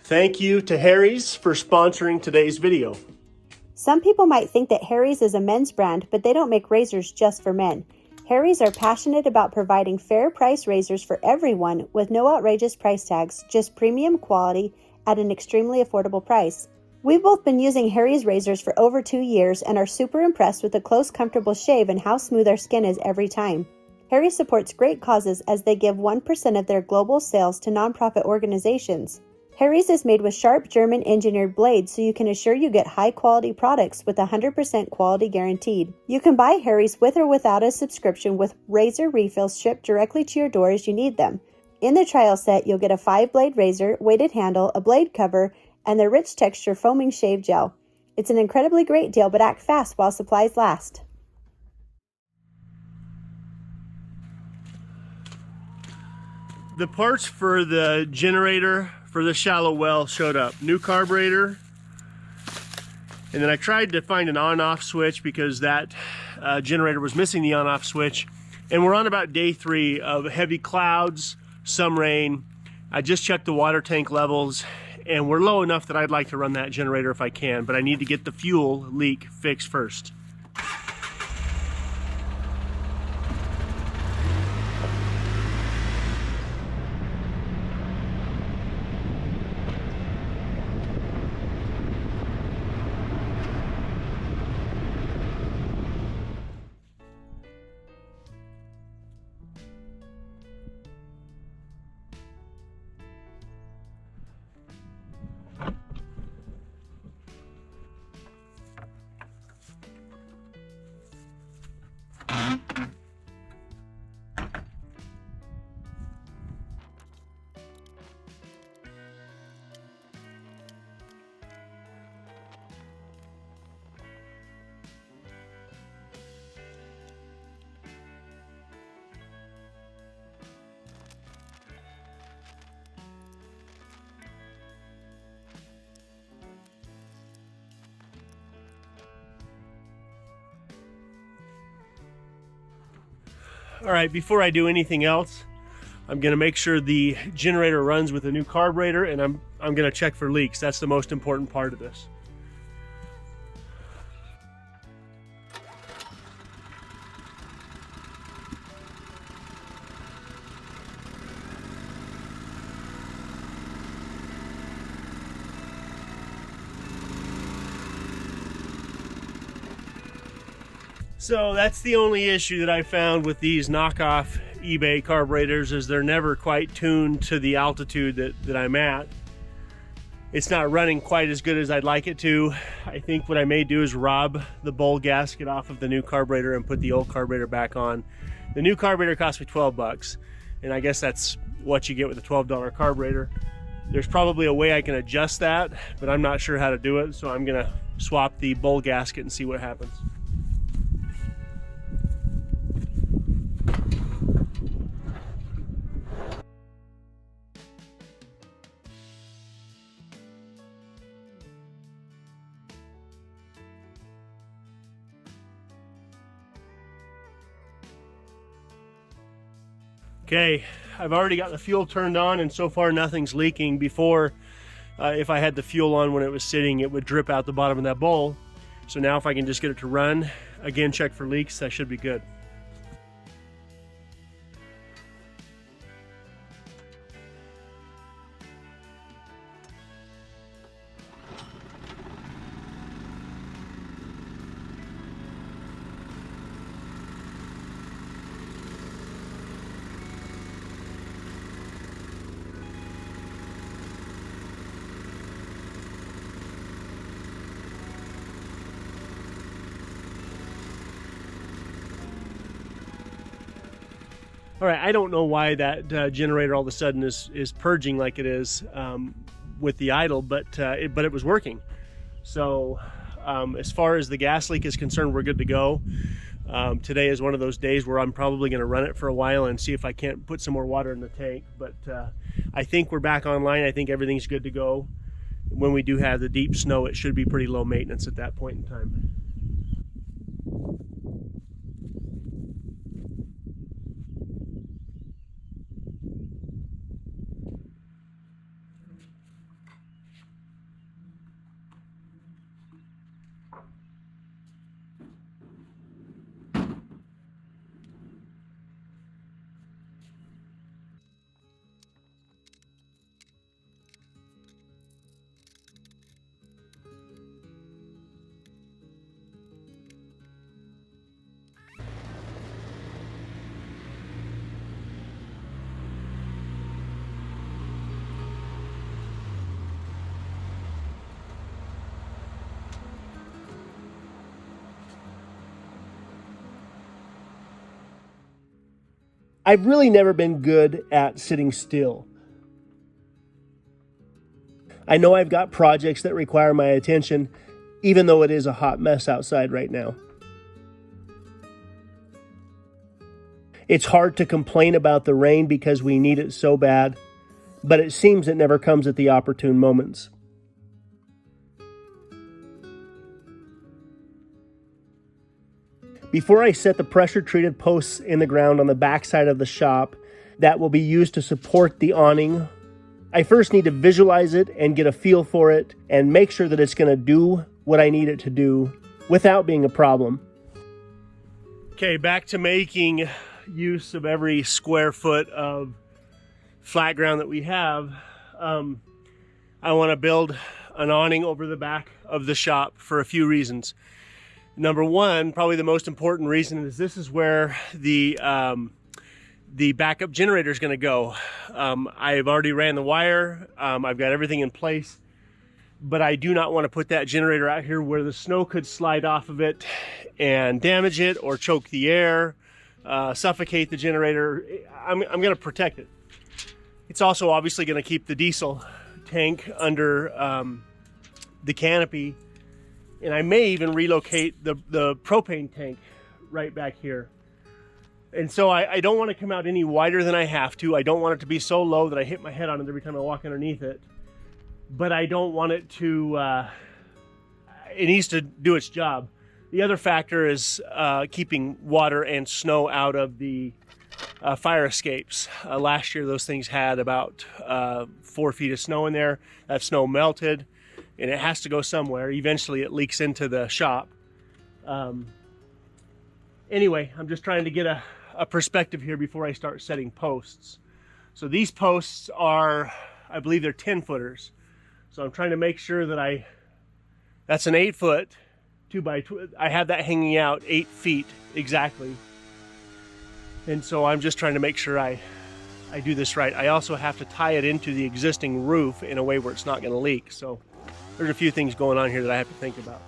Thank you to Harry's for sponsoring today's video. Some people might think that Harry's is a men's brand, but they don't make razors just for men. Harry's are passionate about providing fair price razors for everyone with no outrageous price tags, just premium quality at an extremely affordable price. We've both been using Harry's razors for over 2 years and are super impressed with the close, comfortable shave and how smooth our skin is every time. Harry's supports great causes as they give 1% of their global sales to nonprofit organizations. Harry's is made with sharp German engineered blades so you can assure you get high quality products with 100% quality guaranteed. You can buy Harry's with or without a subscription with razor refills shipped directly to your door as you need them. In the trial set, you'll get a 5-blade razor, weighted handle, a blade cover, and the rich texture foaming shave gel. It's an incredibly great deal, but act fast while supplies last. The parts for the generator for the shallow well showed up. New carburetor, and then I tried to find an on-off switch because that generator was missing the on-off switch. And we're on about day 3 of heavy clouds, some rain. I just checked the water tank levels and we're low enough that I'd like to run that generator if I can, but I need to get the fuel leak fixed first. All right, before I do anything else, I'm gonna make sure the generator runs with a new carburetor, and I'm gonna check for leaks. That's the most important part of this. So that's the only issue that I found with these knockoff eBay carburetors, is they're never quite tuned to the altitude that I'm at. It's not running quite as good as I'd like it to. I think what I may do is rob the bowl gasket off of the new carburetor and put the old carburetor back on. The new carburetor cost me 12 bucks, and I guess that's what you get with a $12 carburetor. There's probably a way I can adjust that, but I'm not sure how to do it, so I'm gonna swap the bowl gasket and see what happens. Okay, I've already got the fuel turned on, and so far nothing's leaking. Before, if I had the fuel on when it was sitting, it would drip out the bottom of that bowl. So now if I can just get it to run, again, check for leaks, that should be good. All right, I don't know why that generator all of a sudden is purging like it is with the idle, but it was working. So as far as the gas leak is concerned, we're good to go. Today is one of those days where I'm probably going to run it for a while and see if I can't put some more water in the tank. But I think we're back online. I think everything's good to go. When we do have the deep snow, it should be pretty low maintenance at that point in time. I've really never been good at sitting still. I know I've got projects that require my attention, even though it is a hot mess outside right now. It's hard to complain about the rain because we need it so bad, but it seems it never comes at the opportune moments. Before I set the pressure-treated posts in the ground on the backside of the shop that will be used to support the awning, I first need to visualize it and get a feel for it and make sure that it's going to do what I need it to do without being a problem. Okay, back to making use of every square foot of flat ground that we have. I want to build an awning over the back of the shop for a few reasons. Number one, probably the most important reason, is this is where the backup generator is going to go. I've already ran the wire. I've got everything in place, but I do not want to put that generator out here where the snow could slide off of it and damage it or choke the air, suffocate the generator. I'm going to protect it. It's also obviously going to keep the diesel tank under the canopy, and I may even relocate the propane tank right back here. And so I don't want to come out any wider than I have to. I don't want it to be so low that I hit my head on it every time I walk underneath it. But I don't want it to, it needs to do its job. The other factor is keeping water and snow out of the fire escapes. Last year those things had about 4 feet of snow in there. That snow melted and it has to go somewhere. Eventually it leaks into the shop. Anyway, I'm just trying to get a perspective here before I start setting posts. So these posts are, I believe they're 10 footers. So I'm trying to make sure that that's an 8 foot 2x2. I have that hanging out 8 feet exactly. And so I'm just trying to make sure I do this right. I also have to tie it into the existing roof in a way where it's not going to leak. So there's a few things going on here that I have to think about.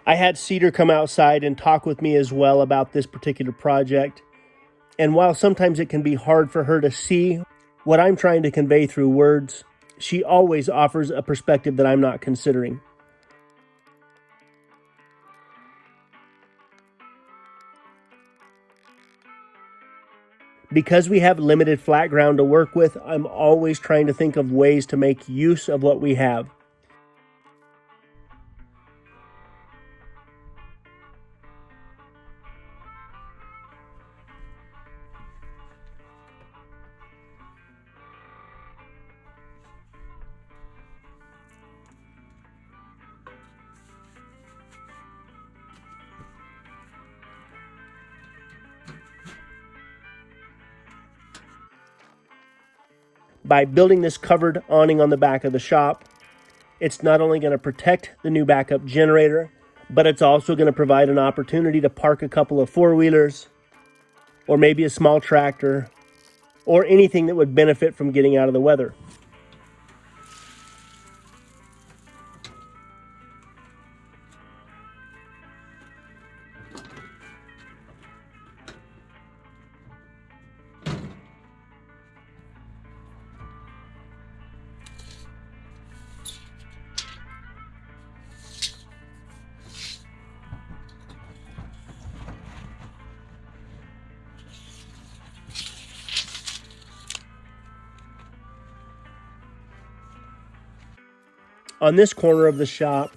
I had Cedar come outside and talk with me as well about this particular project. And while sometimes it can be hard for her to see what I'm trying to convey through words, she always offers a perspective that I'm not considering. Because we have limited flat ground to work with, I'm always trying to think of ways to make use of what we have. By building this covered awning on the back of the shop, it's not only going to protect the new backup generator, but it's also going to provide an opportunity to park a couple of four-wheelers, or maybe a small tractor, or anything that would benefit from getting out of the weather. On this corner of the shop,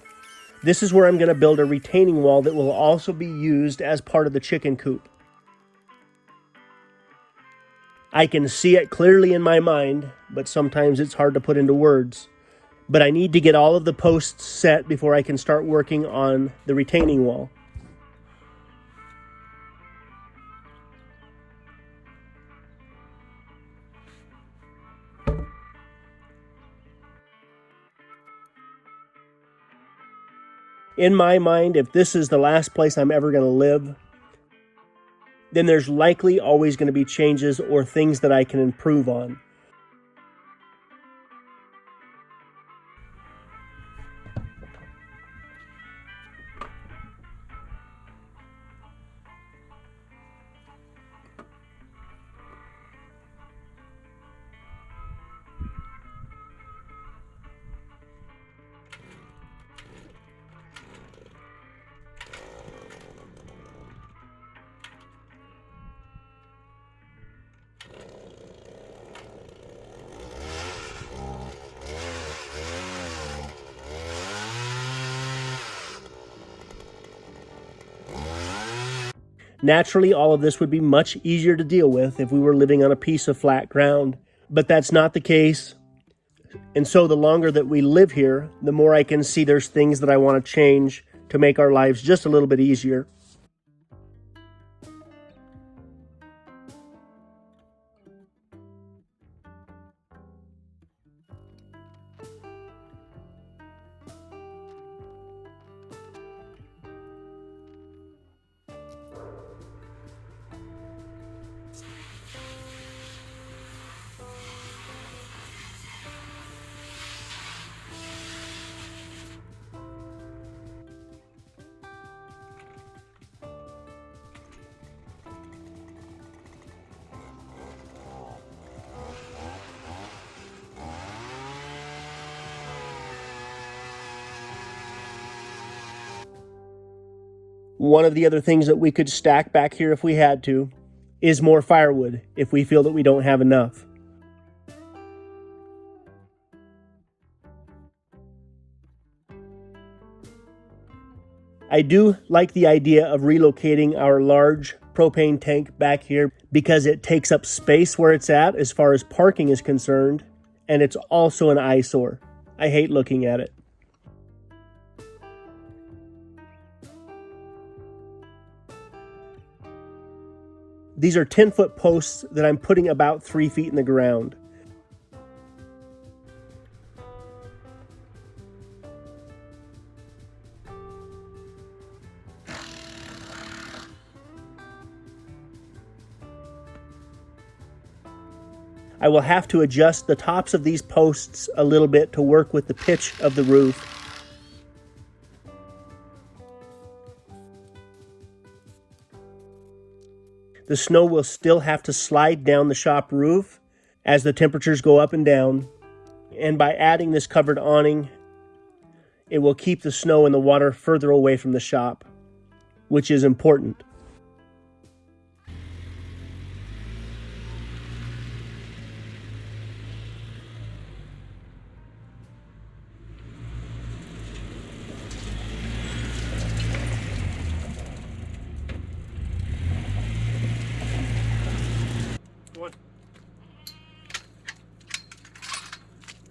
this is where I'm going to build a retaining wall that will also be used as part of the chicken coop. I can see it clearly in my mind, but sometimes it's hard to put into words. But I need to get all of the posts set before I can start working on the retaining wall. In my mind, if this is the last place I'm ever going to live, then there's likely always going to be changes or things that I can improve on. Naturally, all of this would be much easier to deal with if we were living on a piece of flat ground, but that's not the case. And so the longer that we live here, the more I can see there's things that I want to change to make our lives just a little bit easier. One of the other things that we could stack back here if we had to is more firewood if we feel that we don't have enough. I do like the idea of relocating our large propane tank back here because it takes up space where it's at as far as parking is concerned, and it's also an eyesore. I hate looking at it. These are 10-foot posts that I'm putting about 3 feet in the ground. I will have to adjust the tops of these posts a little bit to work with the pitch of the roof. The snow will still have to slide down the shop roof as the temperatures go up and down. And by adding this covered awning, it will keep the snow and the water further away from the shop, which is important.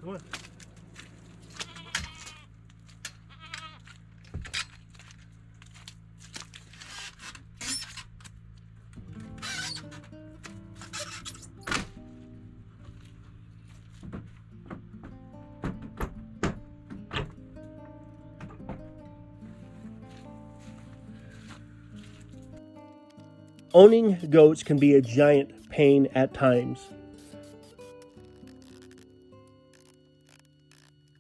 Come on. Owning goats can be a giant pain at times.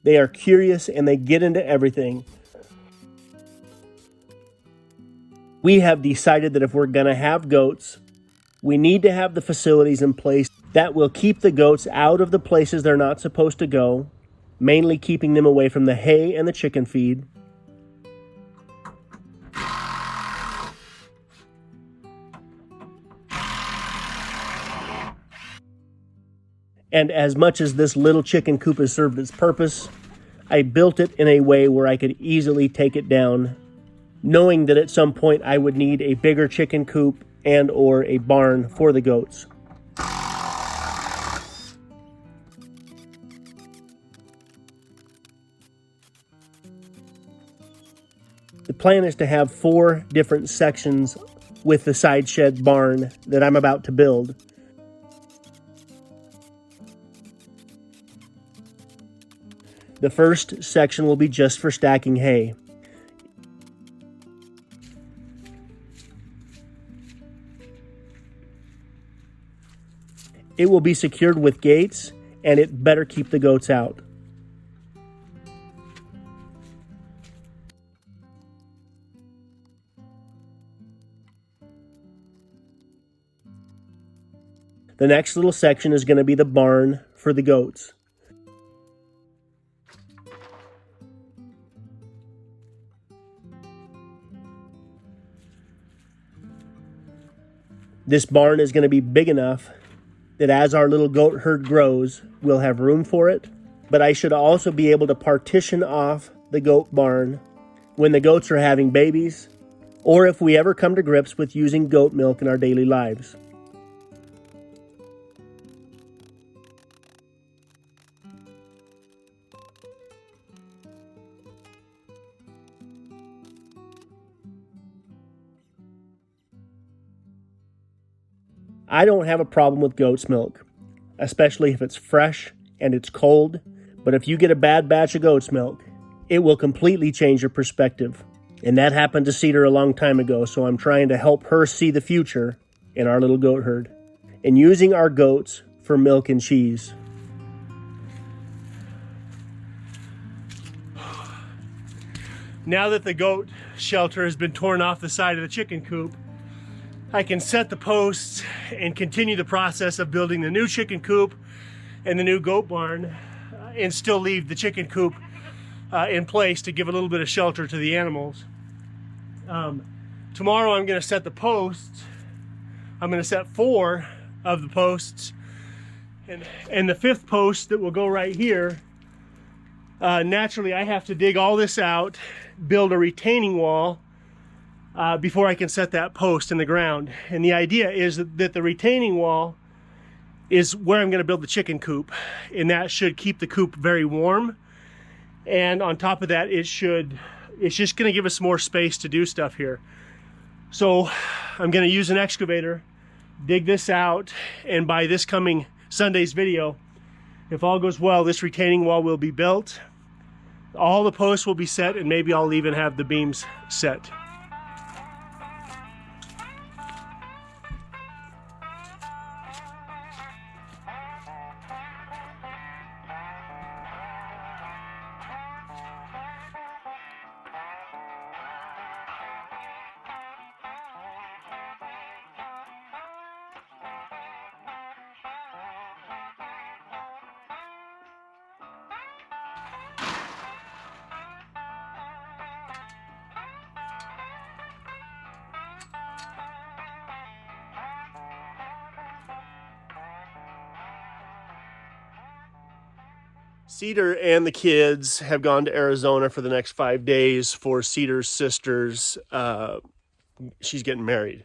They are curious and they get into everything. We have decided that if we're going to have goats, we need to have the facilities in place that will keep the goats out of the places they're not supposed to go, mainly keeping them away from the hay and the chicken feed. And as much as this little chicken coop has served its purpose, I built it in a way where I could easily take it down, knowing that at some point I would need a bigger chicken coop and or a barn for the goats. The plan is to have 4 different sections with the side shed barn that I'm about to build. The first section will be just for stacking hay. It will be secured with gates, and it better keep the goats out. The next little section is going to be the barn for the goats. This barn is going to be big enough that as our little goat herd grows, we'll have room for it. But I should also be able to partition off the goat barn when the goats are having babies or if we ever come to grips with using goat milk in our daily lives. I don't have a problem with goat's milk, especially if it's fresh and it's cold, but if you get a bad batch of goat's milk, it will completely change your perspective. And that happened to Cedar a long time ago, so I'm trying to help her see the future in our little goat herd and using our goats for milk and cheese. Now that the goat shelter has been torn off the side of the chicken coop, I can set the posts and continue the process of building the new chicken coop and the new goat barn and still leave the chicken coop in place to give a little bit of shelter to the animals. Tomorrow I'm going to set the posts. I'm going to set 4 of the posts, and the 5th post that will go right here, naturally I have to dig all this out, build a retaining wall before I can set that post in the ground. And the idea is that the retaining wall is where I'm going to build the chicken coop, and that should keep the coop very warm. And on top of that, it's just going to give us more space to do stuff here. So I'm going to use an excavator, dig this out, and by this coming Sunday's video, if all goes well, this retaining wall will be built. All the posts will be set, and maybe I'll even have the beams set. Cedar and the kids have gone to Arizona for the next 5 days for Cedar's sister's, she's getting married.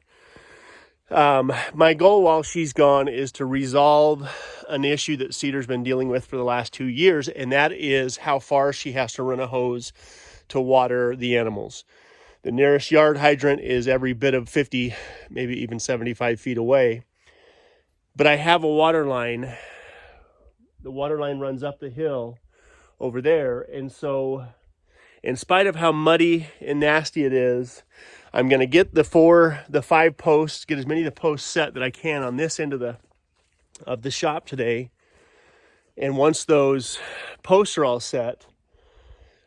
My goal while she's gone is to resolve an issue that Cedar's been dealing with for the last 2 years, and that is how far she has to run a hose to water the animals. The nearest yard hydrant is every bit of 50, maybe even 75 feet away. But I have a water line. The water line runs up the hill over there. And so in spite of how muddy and nasty it is, I'm going to get the 5 posts, get as many of the posts set that I can on this end of the shop today. And once those posts are all set,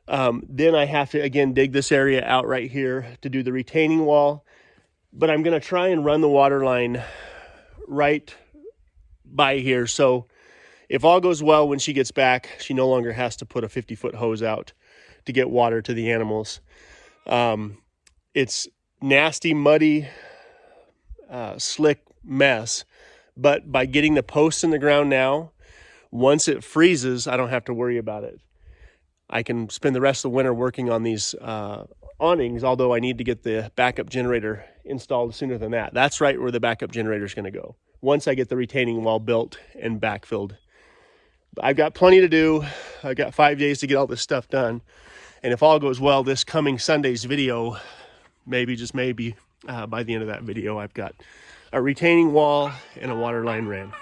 then I have to, again, dig this area out right here to do the retaining wall. But I'm going to try and run the water line right by here. So if all goes well, when she gets back, she no longer has to put a 50-foot hose out to get water to the animals. It's nasty, muddy, slick mess. But by getting the posts in the ground now, once it freezes, I don't have to worry about it. I can spend the rest of the winter working on these awnings, although I need to get the backup generator installed sooner than that. That's right where the backup generator is going to go, once I get the retaining wall built and backfilled. I've got plenty to do. I've got 5 days to get all this stuff done. And if all goes well, this coming Sunday's video, maybe, just maybe, by the end of that video, I've got a retaining wall and a water line ran.